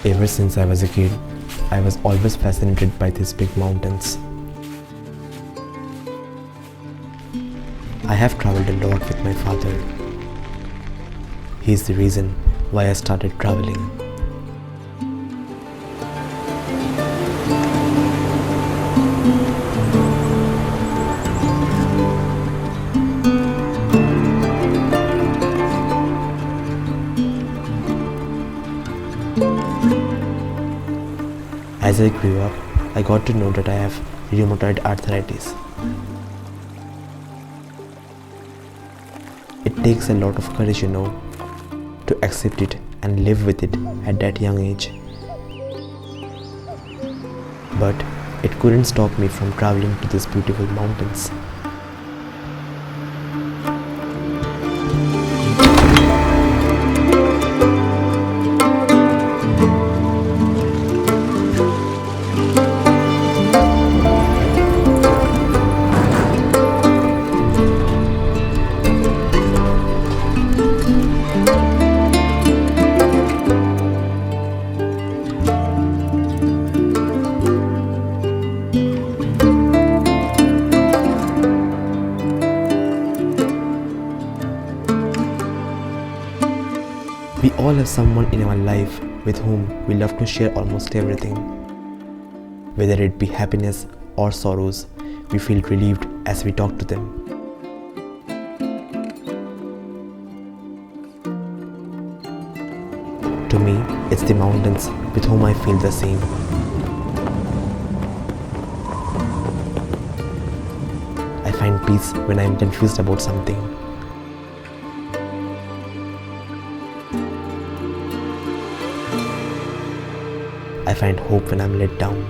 Ever since I was a kid, I was always fascinated by these big mountains. I have traveled a lot with my father. He is the reason why I started traveling. As I grew up, I got to know that I have rheumatoid arthritis. It takes a lot of courage, to accept it and live with it at that young age. But it couldn't stop me from traveling to these beautiful mountains. We all have someone in our life with whom we love to share almost everything. Whether it be happiness or sorrows, we feel relieved as we talk to them. To me, it's the mountains with whom I feel the same. I find peace when I am confused about something. I find hope when I'm let down.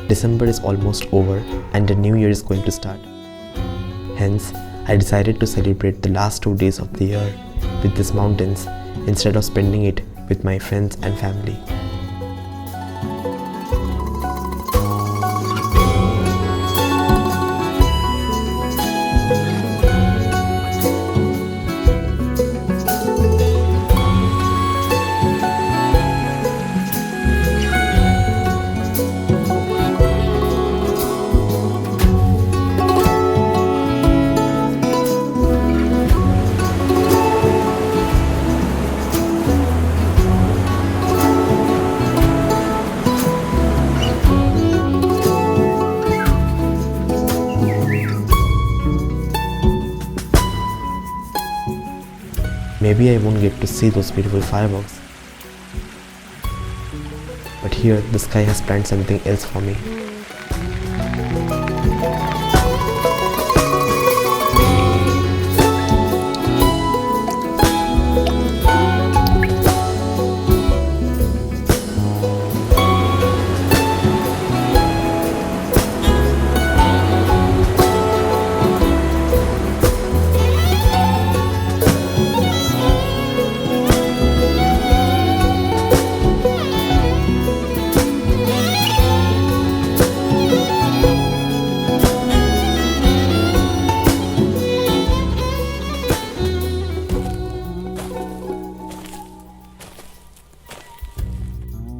December is almost over and the new year is going to start. Hence, I decided to celebrate the last 2 days of the year with these mountains instead of spending it with my friends and family. Maybe I won't get to see those beautiful fireworks. But here, the sky has planned something else for me.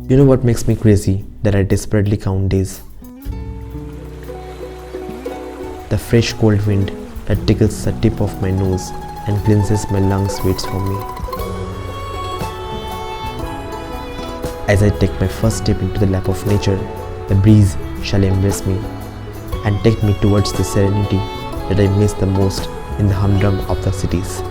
You know what makes me crazy? That I desperately count days. The fresh cold wind that tickles the tip of my nose and cleanses my lungs waits for me. As I take my first step into the lap of nature, the breeze shall embrace me and take me towards the serenity that I miss the most in the humdrum of the cities.